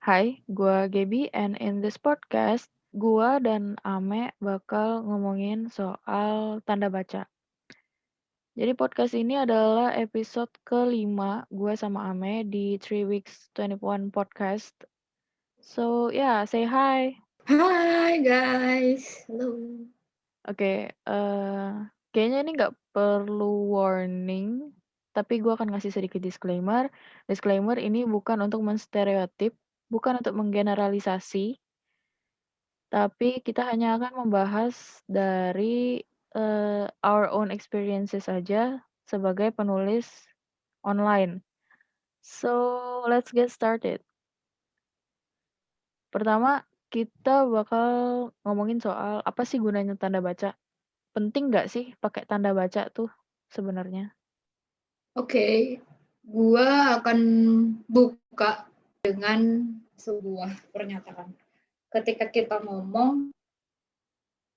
Hai, gua Gaby and in this podcast, gua dan Ame bakal ngomongin soal tanda baca. Jadi podcast ini adalah episode kelima gue sama Ame di 3 Weeks 21 Podcast. So say hi. Hai guys, halo. Oke, kayaknya ini nggak perlu warning, tapi gue akan ngasih sedikit disclaimer. Disclaimer ini bukan untuk menstereotip, bukan untuk menggeneralisasi, tapi kita hanya akan membahas dari our own experiences aja sebagai penulis online. So, let's get started. Pertama, kita bakal ngomongin soal apa sih gunanya tanda baca. Penting nggak sih pakai tanda baca tuh sebenarnya? Oke, gua akan buka dengan sebuah pernyataan. Ketika kita ngomong,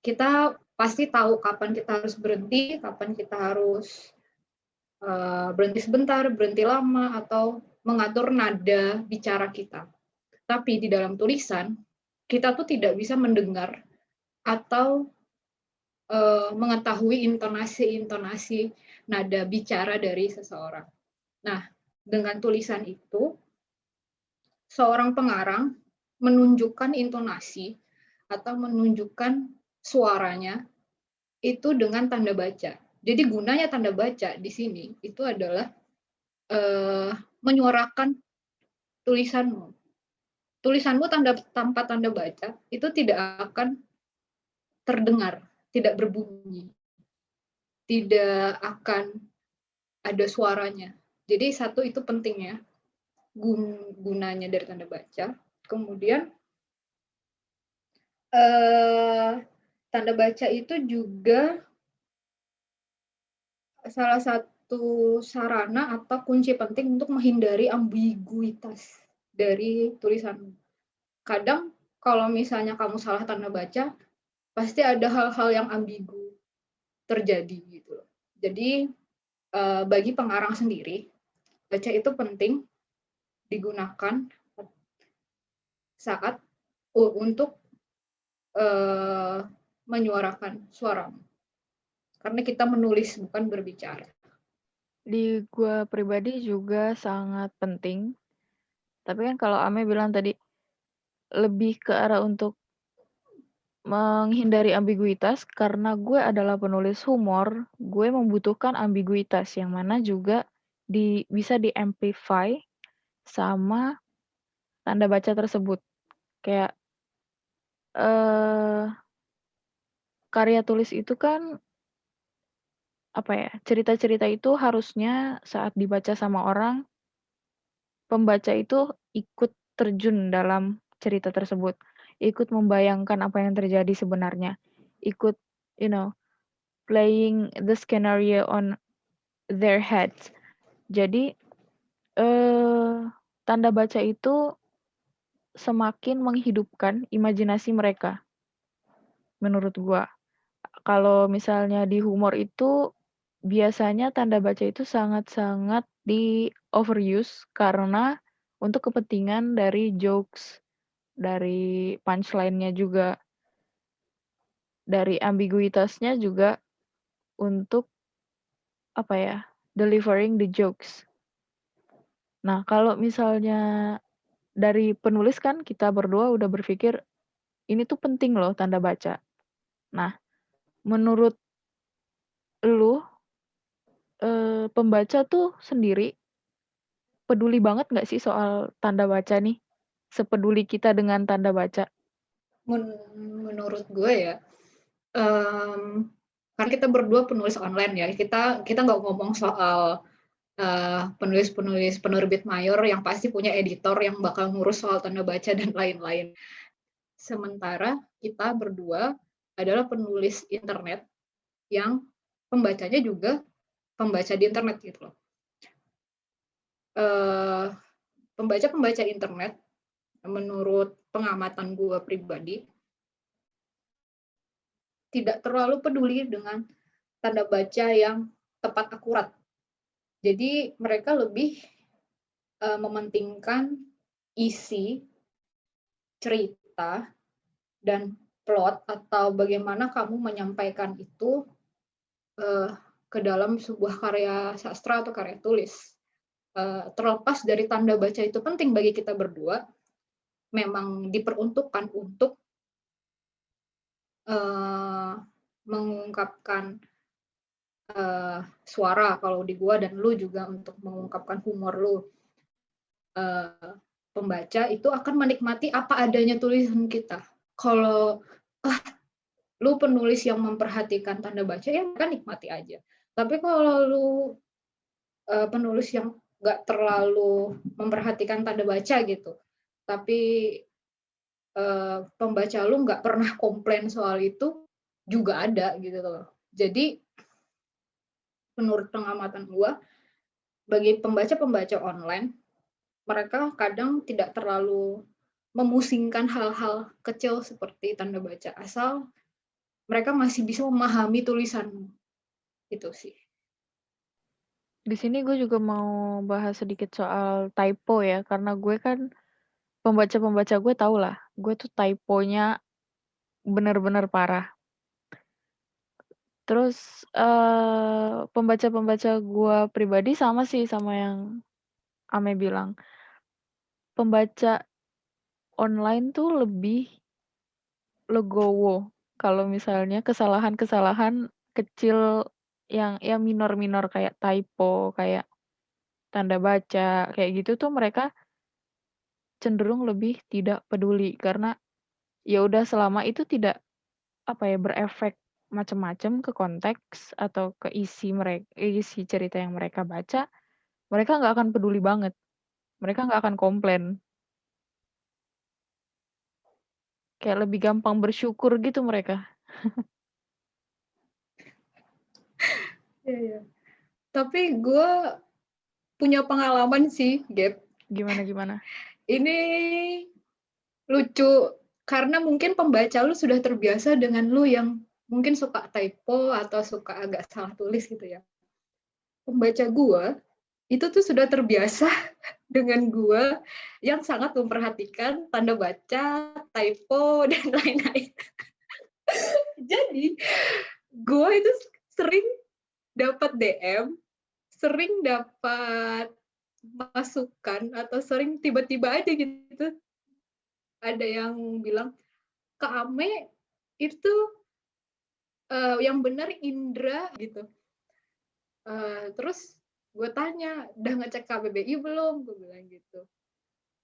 kita pasti tahu kapan kita harus berhenti, kapan kita harus berhenti sebentar, berhenti lama, atau mengatur nada bicara kita. Tapi di dalam tulisan, kita tuh tidak bisa mendengar atau mengetahui intonasi-intonasi nada bicara dari seseorang. Nah, dengan tulisan itu, seorang pengarang menunjukkan intonasi atau menunjukkan suaranya itu dengan tanda baca. Jadi gunanya tanda baca di sini itu adalah menyuarakan tulisanmu. Tulisanmu tanpa tanda baca itu tidak akan terdengar, tidak berbunyi, tidak akan ada suaranya. Jadi satu itu pentingnya, gunanya dari tanda baca. Kemudian tanda baca itu juga salah satu sarana atau kunci penting untuk menghindari ambiguitas dari tulisan. Kadang kalau misalnya kamu salah tanda baca, pasti ada hal-hal yang ambigu terjadi gitu loh. Jadi bagi pengarang sendiri, baca itu penting digunakan saat untuk menyuarakan suaramu. Karena kita menulis bukan berbicara. Di gua pribadi juga sangat penting. Tapi kan kalau Ame bilang tadi lebih ke arah untuk menghindari ambiguitas karena gue adalah penulis humor, gue membutuhkan ambiguitas yang mana juga bisa di-amplify sama tanda baca tersebut. Kayak eh karya tulis itu kan apa ya? Cerita-cerita itu harusnya saat dibaca sama orang, pembaca itu ikut terjun dalam cerita tersebut, ikut membayangkan apa yang terjadi sebenarnya, ikut you know playing the scenario on their heads. Jadi tanda baca itu semakin menghidupkan imajinasi mereka, menurut gua. Kalau misalnya di humor itu biasanya tanda baca itu sangat-sangat di-overuse karena untuk kepentingan dari jokes, dari punchline-nya juga, dari ambiguitasnya juga untuk apa ya, delivering the jokes. Nah, kalau misalnya dari penulis kan kita berdua udah berpikir, ini tuh penting loh tanda baca. Nah, menurut lu, pembaca tuh sendiri peduli banget nggak sih soal tanda baca nih? Sepeduli kita dengan tanda baca? Menurut gue ya, kan kita berdua penulis online ya, kita nggak ngomong soal penulis-penulis penerbit mayor yang pasti punya editor yang bakal ngurus soal tanda baca dan lain-lain. Sementara kita berdua adalah penulis internet yang pembacanya juga pembaca di internet gitu loh. Pembaca-pembaca internet menurut pengamatan gue pribadi tidak terlalu peduli dengan tanda baca yang tepat akurat. Jadi mereka lebih mementingkan isi cerita dan plot atau bagaimana kamu menyampaikan itu, eee, ke dalam sebuah karya sastra atau karya tulis. Terlepas dari tanda baca itu penting bagi kita berdua, memang diperuntukkan untuk, eee, mengungkapkan, suara kalau di gua dan lu juga untuk mengungkapkan humor lu. Eee, Pembaca itu akan menikmati apa adanya tulisan kita. Kalau, ah, lu penulis yang memperhatikan tanda baca, ya mereka nikmati aja. Tapi kalau lu, penulis yang nggak terlalu memperhatikan tanda baca gitu, tapi, pembaca lu nggak pernah komplain soal itu, juga ada gitu loh. Jadi menurut pengamatan gua, bagi pembaca-pembaca online, mereka kadang tidak terlalu memusingkan hal-hal kecil seperti tanda baca, asal mereka masih bisa memahami tulisanmu, itu sih. Di sini gue juga mau bahas sedikit soal typo ya, karena gue kan pembaca-pembaca gue tau lah, gue tuh typonya bener-bener parah. Terus, pembaca-pembaca gue pribadi sama sih sama yang Ame bilang, pembaca online tuh lebih legowo kalau misalnya kesalahan-kesalahan kecil yang ya minor-minor kayak typo, kayak tanda baca, kayak gitu tuh mereka cenderung lebih tidak peduli karena ya udah selama itu tidak, apa ya, berefek macem-macem ke konteks atau ke isi cerita yang mereka baca, mereka nggak akan peduli banget, mereka nggak akan komplain, kayak lebih gampang bersyukur gitu mereka. Iya, iya. Tapi gue punya pengalaman sih, Gap. Gimana gimana? Ini lucu, karena mungkin pembaca lu sudah terbiasa dengan lu yang mungkin suka typo atau suka agak salah tulis gitu ya. Pembaca gue itu tuh sudah terbiasa dengan gue yang sangat memperhatikan tanda baca, typo, dan lain-lain. Jadi, gue itu sering dapat DM, sering dapat masukan, atau sering tiba-tiba aja gitu, ada yang bilang, "Kak Ame, itu yang benar Indra," gitu. Terus gue tanya, "Udah ngecek KBBI belum?" Gue bilang gitu.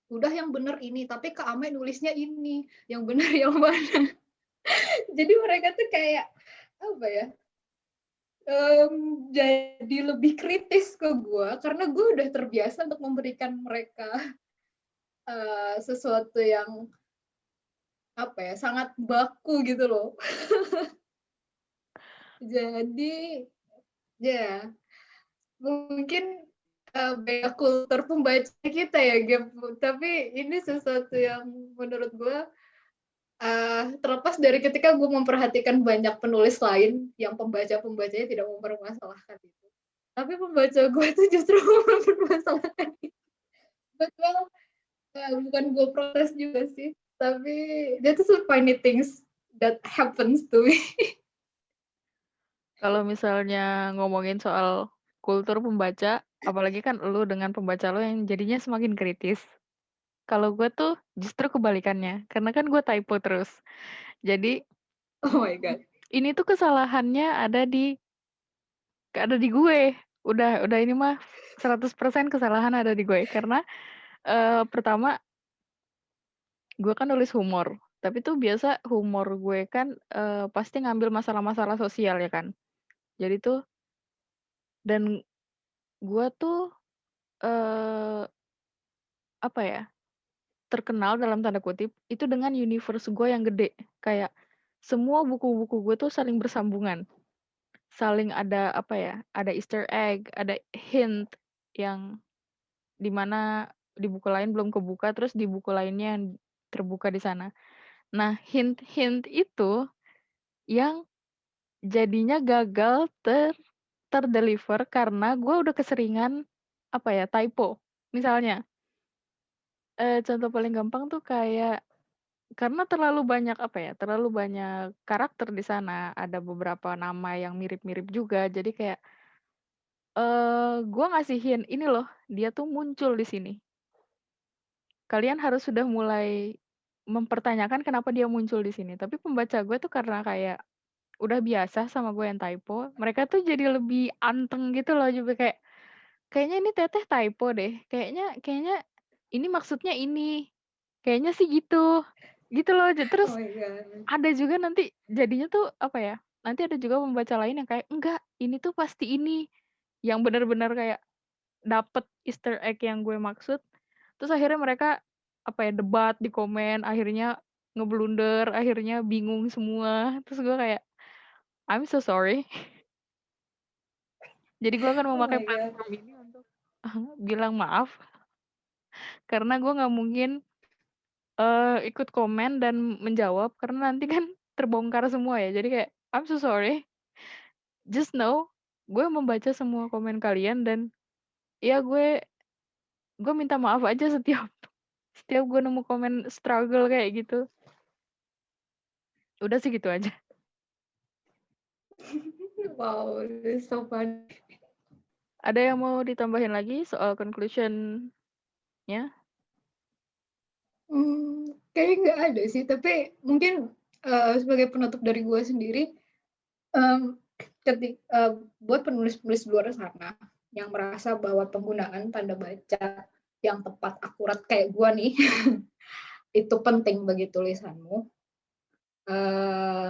"Udah, yang benar ini, tapi Kak Ame nulisnya ini, yang benar yang mana?" Jadi mereka tuh kayak, apa ya, jadi lebih kritis ke gue, karena gue udah terbiasa untuk memberikan mereka, sesuatu yang, apa ya, sangat baku gitu loh. Jadi, ya mungkin, beda kultur pembaca kita ya, Gap, tapi ini sesuatu yang menurut gue, terlepas dari ketika gue memperhatikan banyak penulis lain yang pembaca-pembacanya tidak mempermasalahkan itu. Tapi pembaca gue tuh justru mempermasalahkan itu. Betul, bukan gue protes juga sih, tapi that is so funny things that happens to me. Kalau misalnya ngomongin soal kultur pembaca, apalagi kan lu dengan pembaca lu yang jadinya semakin kritis. Kalau gue tuh justru kebalikannya, karena kan gue typo terus. Jadi Oh my god. ini tuh kesalahannya ada di gue. Udah ini mah 100% kesalahan ada di gue. Karena pertama gue kan nulis humor. Tapi tuh biasa humor gue kan pasti ngambil masalah-masalah sosial ya kan. Jadi tuh dan gue tuh eh apa ya, terkenal dalam tanda kutip itu dengan universe gue yang gede. Kayak semua buku-buku gue tuh saling bersambungan. Saling ada apa ya, ada Easter egg, ada hint yang dimana di buku lain belum kebuka, terus di buku lainnya yang terbuka di sana. Nah, hint-hint itu yang jadinya gagal terdeliver karena gue udah keseringan apa ya, typo. Misalnya, contoh paling gampang tuh kayak Karena terlalu banyak karakter di sana, ada beberapa nama yang mirip-mirip juga, jadi kayak, gua ngasihin, "Ini loh, dia tuh muncul di sini. Kalian harus sudah mulai mempertanyakan kenapa dia muncul di sini." Tapi pembaca gue tuh karena kayak udah biasa sama gue yang typo, mereka tuh jadi lebih anteng gitu loh, juga kayak, "Kayaknya ini Teteh typo deh, kayaknya kayaknya ini maksudnya ini, kayaknya sih gitu." Gitu loh, Oh terus my god. ada juga nanti jadinya tuh, apa ya, nanti ada juga pembaca lain yang kayak, "Enggak, ini tuh pasti ini." Yang benar-benar kayak dapet Easter egg yang gue maksud, terus akhirnya mereka, apa ya, debat di komen, akhirnya ngeblunder, akhirnya bingung semua, terus gue kayak, "I'm so sorry." Jadi gue akan Oh memakai my god. platform ini untuk bilang maaf, karena gue nggak mungkin, ikut komen dan menjawab, karena nanti kan terbongkar semua ya, jadi kayak, "I'm so sorry." Just know, gue membaca semua komen kalian dan ya gue minta maaf aja setiap setiap gue nemu komen struggle kayak gitu. Udah sih gitu aja. Wow, this is so fun. Ada yang mau ditambahin lagi soal conclusion-nya? Kayaknya nggak ada sih, tapi mungkin, sebagai penutup dari gue sendiri, mmm, buat penulis-penulis di luar sana yang merasa bahwa penggunaan tanda baca yang tepat, akurat kayak gue nih, itu penting bagi tulisanmu, eee,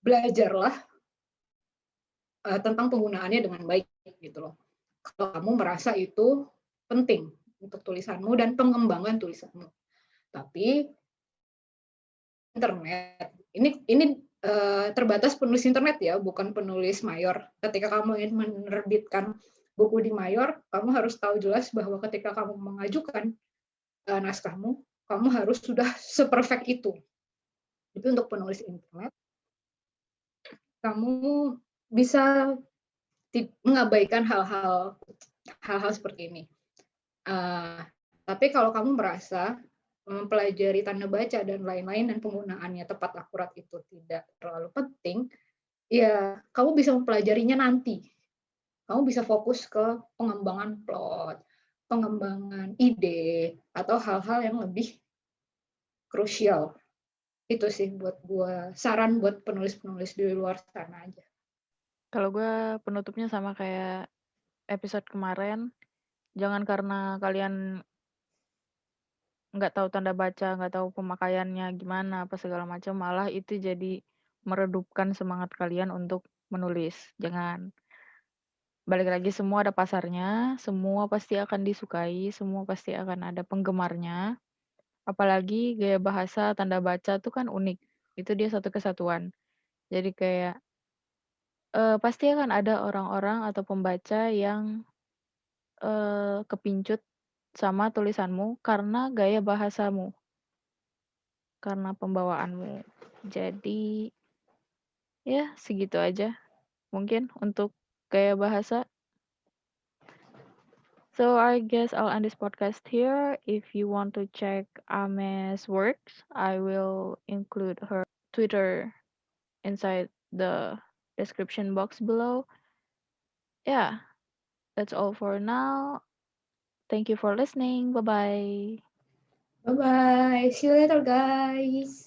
belajarlah, tentang penggunaannya dengan baik gitu loh. Kalau kamu merasa itu penting untuk tulisanmu dan pengembangan tulisanmu. Tapi internet, ini, terbatas penulis internet ya, bukan penulis mayor. Ketika kamu ingin menerbitkan buku di mayor, kamu harus tahu jelas bahwa ketika kamu mengajukan, naskahmu, kamu harus sudah seperfect itu. Itu untuk penulis internet, kamu bisa mengabaikan hal-hal seperti ini. Eee, tapi kalau kamu merasa mempelajari tanda baca dan lain-lain dan penggunaannya tepat akurat itu tidak terlalu penting, ya kamu bisa mempelajarinya nanti. Kamu bisa fokus ke pengembangan plot, pengembangan ide, atau hal-hal yang lebih krusial. Itu sih buat gua saran buat penulis-penulis di luar sana aja. Kalau gue penutupnya sama kayak episode kemarin, jangan karena kalian nggak tahu tanda baca, nggak tahu pemakaiannya gimana, apa segala macam, malah itu jadi meredupkan semangat kalian untuk menulis. Jangan. Balik lagi semua ada pasarnya, semua pasti akan disukai, semua pasti akan ada penggemarnya. Apalagi gaya bahasa tanda baca tuh kan unik. Itu dia satu kesatuan. Jadi kayak, pasti akan ada orang-orang atau pembaca yang, kepincut sama tulisanmu karena gaya bahasamu, karena pembawaanmu. Jadi, ya segitu aja mungkin untuk gaya bahasa. So I guess I'll end this podcast here. If you want to check Ame's works, I will include her Twitter inside the description box below. Yeah, that's all for now. Thank you for listening. Bye bye. Bye-bye, see you later guys.